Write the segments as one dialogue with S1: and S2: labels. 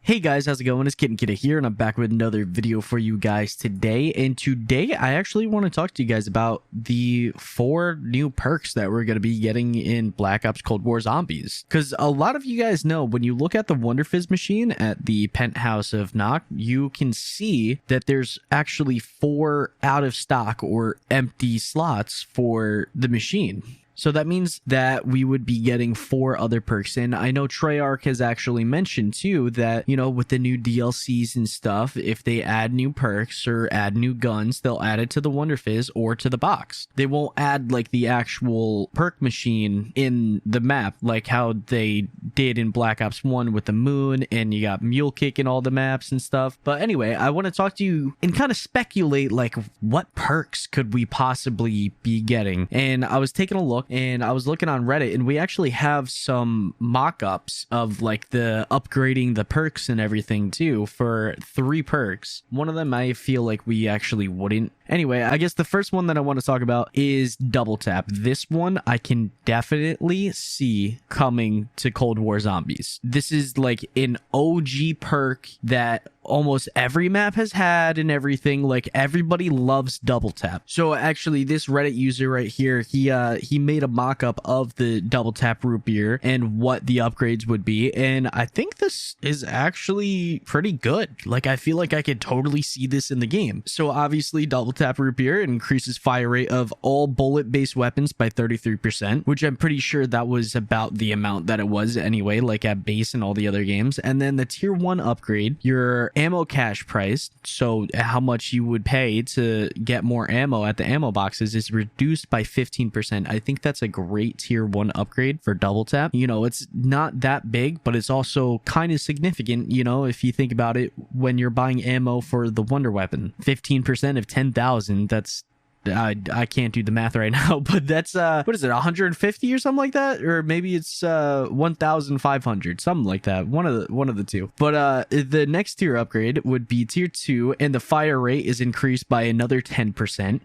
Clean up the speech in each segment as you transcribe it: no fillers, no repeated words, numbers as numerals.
S1: Hey guys, how's it going? It's Kid and Kidda here, and I'm back with another video for you guys today. And today, I actually want to talk to you guys about the 4 new perks that we're going to be getting in Black Ops Cold War Zombies. Because a lot of you guys know, when you look at the Wonder Fizz machine at the penthouse of Nock, you can see that there's actually 4 out of stock or empty slots for the machine. So that means that we would be getting 4 other perks. And I know Treyarch has actually mentioned too that, you know, with the new DLCs and stuff, if they add new perks or add new guns, they'll add it to the Wonder Fizz or to the box. They won't add like the actual perk machine in the map like how they did in Black Ops 1 with the moon, and you got Mule Kick in all the maps and stuff. But anyway, I want to talk to you and kind of speculate like what perks could we possibly be getting. And I was taking a look, and I was looking on Reddit, and we actually have some mock-ups of like the upgrading the perks and everything too for 3 perks. One of them I feel like we actually wouldn't. Anyway, I guess the first one that I want to talk about is Double Tap. This one I can definitely see coming to Cold War Zombies. This is like an OG perk that almost every map has had and everything. Like, everybody loves Double Tap. So actually, this Reddit user right here, he made a mock-up of the Double Tap root beer and what the upgrades would be, and I think this is actually pretty good. Like, I feel like I could totally see this in the game. So obviously, Double Tap root beer increases fire rate of all bullet-based weapons by 33%, which I'm pretty sure that was about the amount that it was anyway, like at base and all the other games. And then the tier 1 upgrade, your ammo cash price, so how much you would pay to get more ammo at the ammo boxes, is reduced by 15%. I think that's a great tier 1 upgrade for Double Tap. You know, it's not that big, but it's also kind of significant, you know, if you think about it, when you're buying ammo for the Wonder Weapon. 15% of 10,000, that's I can't do the math right now, but that's what is it, 150 or something like that, or maybe it's 1,500, something like that, one of the two. But the next tier upgrade would be tier 2, and the fire rate is increased by another 10%.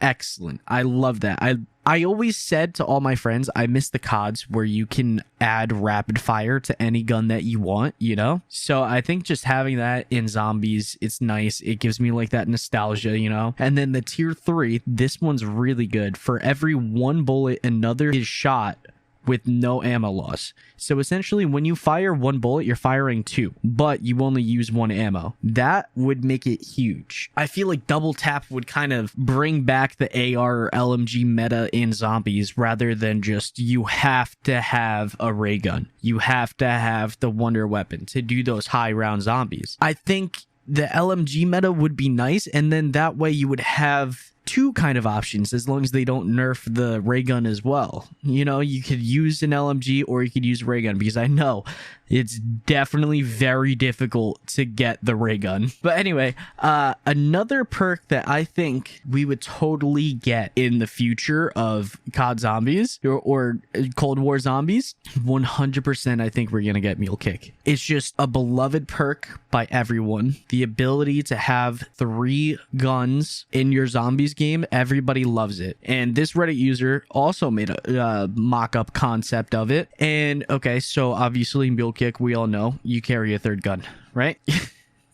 S1: Excellent. I love that. I always said to all my friends, I miss the CODs where you can add rapid fire to any gun that you want, you know? So I think just having that in Zombies, it's nice. It gives me like that nostalgia, you know? And then the tier 3, this one's really good. For every 1 bullet, another is shot with no ammo loss. So essentially, when you fire 1 bullet, you're firing 2, but you only use 1 ammo. That would make it huge. I feel like Double Tap would kind of bring back the AR or LMG meta in Zombies, rather than just you have to have a ray gun. You have to have the Wonder Weapon to do those high round zombies. I think the LMG meta would be nice, and then that way you would have 2 kind of options, as long as they don't nerf the ray gun as well. You know, you could use an LMG or you could use ray gun, because I know it's definitely very difficult to get the ray gun. But anyway, another perk that I think we would totally get in the future of COD Zombies or Cold War Zombies, 100% I think we're gonna get Mule Kick. It's just a beloved perk by everyone. The ability to have 3 guns in your Zombies game, everybody loves it. And this Reddit user also made a mock-up concept of it. And okay, so obviously Mule Kick, we all know you carry a 3rd gun, right?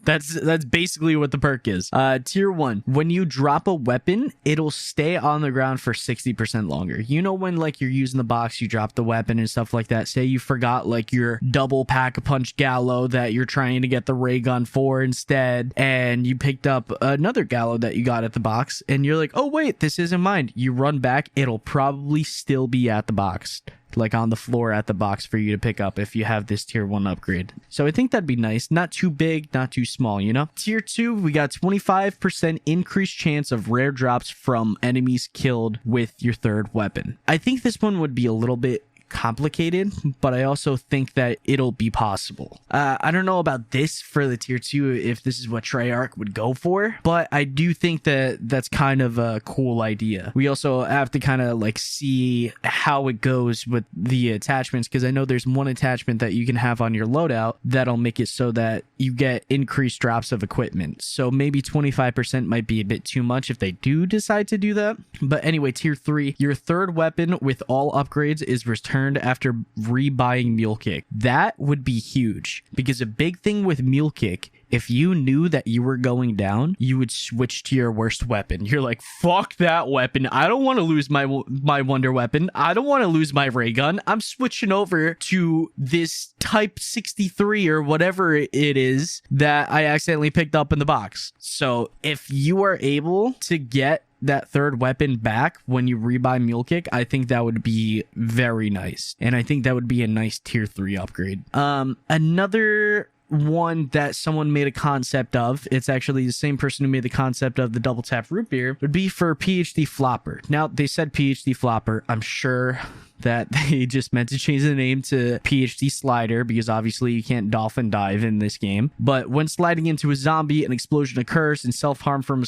S1: That's basically what the perk is. Tier 1, when you drop a weapon, it'll stay on the ground for 60% longer. You know, when like you're using the box, you drop the weapon and stuff like that. Say you forgot like your double pack-a-punch Gallo that you're trying to get the ray gun for instead, and you picked up another Gallo that you got at the box, and you're like, oh wait, this isn't mine. You run back, it'll probably still be at the box, like on the floor at the box for you to pick up if you have this tier 1 upgrade. So I think that'd be nice. Not too big, not too small, you know? Tier 2, we got 25% increased chance of rare drops from enemies killed with your 3rd weapon. I think this one would be a little bit complicated, but I also think that it'll be possible. I don't know about this for the tier 2, if this is what Treyarch would go for, but I do think that that's kind of a cool idea. We also have to kind of like see how it goes with the attachments, because I know there's one attachment that you can have on your loadout that'll make it so that you get increased drops of equipment. So maybe 25% might be a bit too much if they do decide to do that. But anyway, tier 3, your 3rd weapon with all upgrades is returned returned after rebuying Mule Kick. That would be huge, because a big thing with Mule Kick, if you knew that you were going down, you would switch to your worst weapon. You're like, fuck that weapon. I don't want to lose my wonder weapon. I don't want to lose my ray gun. I'm switching over to this Type 63 or whatever it is that I accidentally picked up in the box. So if you are able to get that third weapon back when you rebuy Mule Kick, I think that would be very nice. And I think that would be a nice tier 3 upgrade. Another one that someone made a concept of, it's actually the same person who made the concept of the double tap root beer, would be for PHDFlopper. Now, they said PHDFlopper. I'm sure that they just meant to change the name to PhD Slider, because obviously you can't dolphin dive in this game. But when sliding into a zombie, an explosion occurs and self-harm from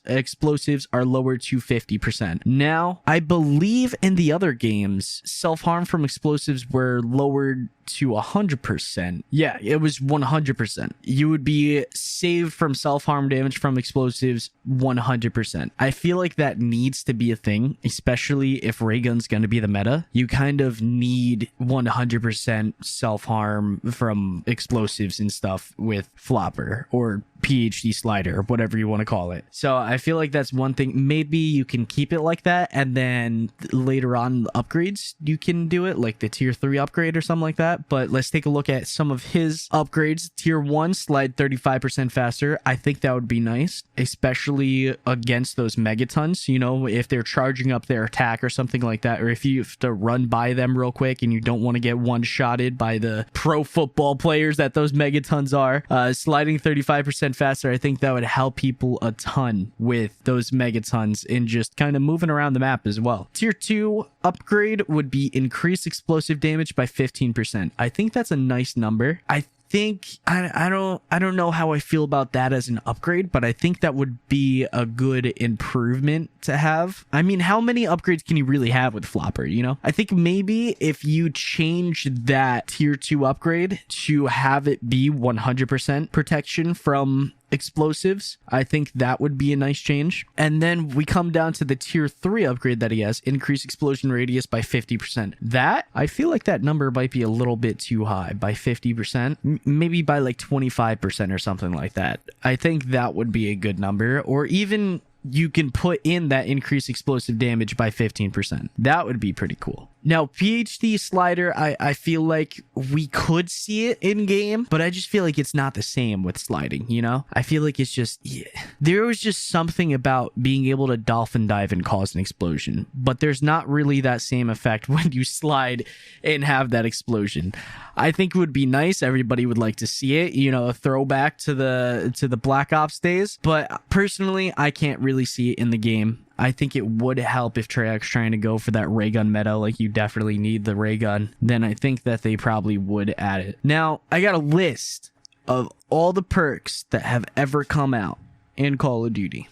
S1: explosives are lowered to 50%. Now, I believe in the other games, self-harm from explosives were lowered to 100%. Yeah, it was 100%. You would be saved from self-harm damage from explosives 100%. I feel like that needs to be a thing, especially if ray gun's going to be the meta. You kind of need 100% self-harm from explosives and stuff with Flopper or PhD Slider, or whatever you want to call it. So I feel like that's one thing. Maybe you can keep it like that, and then later on upgrades, you can do it like the tier 3 upgrade or something like that. But let's take a look at some of his upgrades. Tier 1, slide 35% faster. I think that would be nice, especially against those megatons. You know, if they're charging up their attack or something like that, or if you have to run by them real quick and you don't want to get one-shotted by the pro football players that those megatons are, sliding 35% faster, I think that would help people a ton with those megatons and just kind of moving around the map as well. Tier 2 upgrade would be increase explosive damage by 15%. I think that's a nice number. I don't know how I feel about that as an upgrade, but I think that would be a good improvement to have. I mean, how many upgrades can you really have with Flopper, you know? I think maybe if you change that tier 2 upgrade to have it be 100% protection from explosives, I think that would be a nice change. And then we come down to the tier 3 upgrade that he has, increase explosion radius by 50%. That, I feel like that number might be a little bit too high by 50%, maybe by like 25% or something like that. I think that would be a good number, or even you can put in that increased explosive damage by 15%. That would be pretty cool. Now, PhD Slider, I feel like we could see it in game, but I just feel like it's not the same with sliding, you know? I feel like it's just, yeah. There was just something about being able to dolphin dive and cause an explosion, but there's not really that same effect when you slide and have that explosion. I think it would be nice. Everybody would like to see it, you know, a throwback to the Black Ops days, but personally, I can't really see it in the game. I think it would help if Treyarch's trying to go for that ray gun meta, like you definitely need the ray gun. Then I think that they probably would add it. Now, I got a list of all the perks that have ever come out in Call of Duty.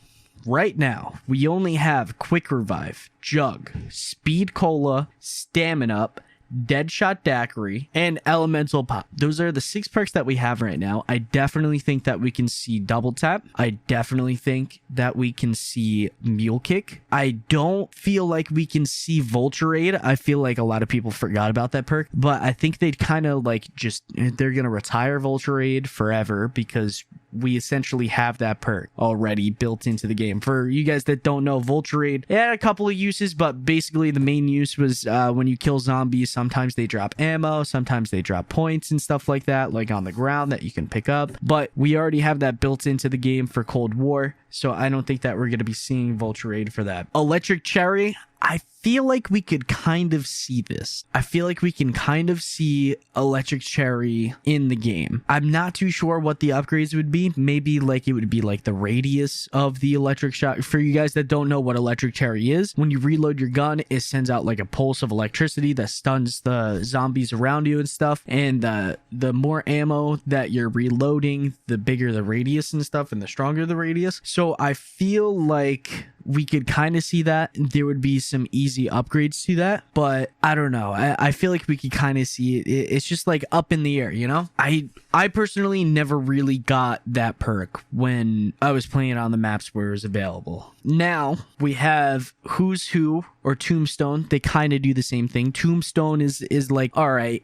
S1: Right now, we only have Quick Revive, Jug, Speed Cola, Stamina Up, Deadshot Daiquiri, and Elemental Pop. Those are the 6 perks that we have right now. I definitely think that we can see Double Tap. I definitely think that we can see Mule Kick. I don't feel like we can see Vulturade. I feel like a lot of people forgot about that perk, but I think they'd kind of like they're going to retire Vulturade forever because we essentially have that perk already built into the game. For you guys that don't know, Vulturade, it had a couple of uses, but basically the main use was when you kill zombies, sometimes they drop ammo, sometimes they drop points and stuff like that, like on the ground that you can pick up. But we already have that built into the game for Cold War, so I don't think that we're going to be seeing Vulturade for that. Electric Cherry, I feel like we could kind of see this. I feel like we can kind of see Electric Cherry in the game. I'm not too sure what the upgrades would be. Maybe like it would be like the radius of the electric shot. For you guys that don't know what Electric Cherry is, when you reload your gun, it sends out like a pulse of electricity that stuns the zombies around you and stuff. And the more ammo that you're reloading, the bigger the radius and stuff, and the stronger the radius. So I feel like we could kind of see that. There would be some easy upgrades to that, but I don't know. I feel like we could kind of see it. It's just like up in the air, you know? I personally never really got that perk when I was playing on the maps where it was available. now we have Who's Who or Tombstone. They kind of do the same thing. Tombstone is like, all right,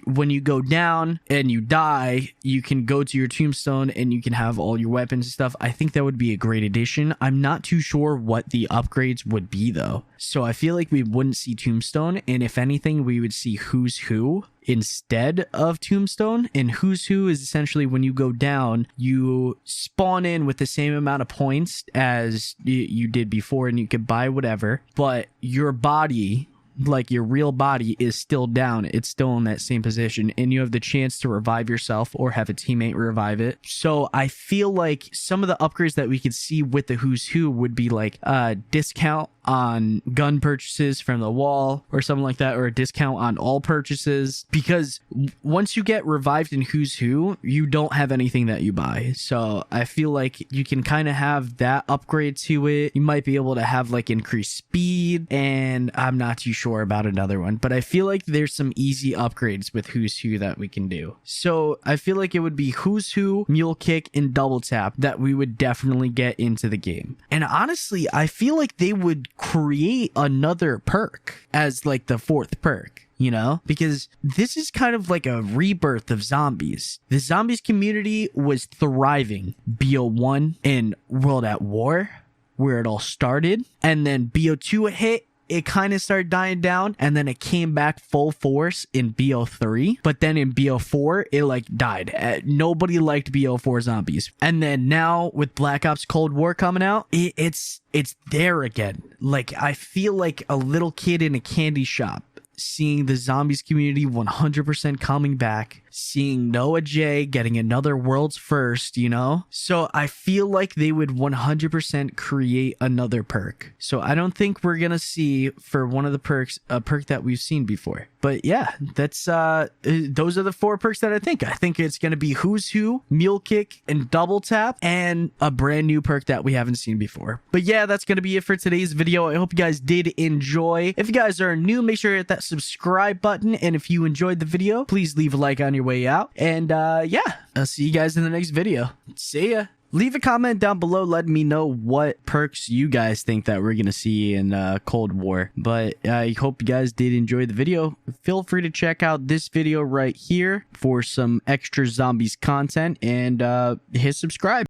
S1: when you go down and you die, you can go to your tombstone and you can have all your weapons and stuff. I think that would be a great addition. I'm not too sure what the upgrades would be though. So I feel like we wouldn't see Tombstone, and if anything, we would see Who's Who instead of Tombstone. And Who's Who is essentially when you go down, you spawn in with the same amount of points as you did before, and you could buy whatever, but your body, like your real body, is still down. It's still in that same position, and you have the chance to revive yourself or have a teammate revive it. So I feel like some of the upgrades that we could see with the Who's Who would be like a discount on gun purchases from the wall or something like that, or a discount on all purchases, because once you get revived in Who's Who, you don't have anything that you buy. So I feel like you can kind of have that upgrade to it. You might be able to have like increased speed, and I'm not too sure about another one, but I feel like there's some easy upgrades with Who's Who that we can do. So I feel like it would be Who's Who, Mule Kick, and Double Tap that we would definitely get into the game. And honestly, I feel like they would create another perk as like the fourth perk, you know, because this is kind of like a rebirth of zombies. The zombies community was thriving BO1 and World at War, where it all started, and then BO2 hit. It kind of started dying down, and then it came back full force in BO3, but then in BO4 it like died. Nobody liked BO4 zombies, and then now with Black Ops Cold War coming out, it's there again. Like, I feel like a little kid in a candy shop seeing the zombies community 100% coming back, seeing Noah J getting another world's first, you know? So I feel like they would 100% create another perk. So I don't think we're gonna see for one of the perks a perk that we've seen before. But yeah, that's those are the four perks that I think it's gonna be Who's Who, Mule Kick, and Double Tap, and a brand new perk that we haven't seen before. But yeah, that's gonna be it for today's video. I hope you guys did enjoy. If you guys are new, make sure to hit that subscribe button, and if you enjoyed the video, please leave a like on your way out. And yeah, I'll see you guys in the next video. See ya. Leave a comment down below letting me know what perks you guys think that we're gonna see in Cold War. But I hope you guys did enjoy the video. Feel free to check out this video right here for some extra zombies content, and hit subscribe.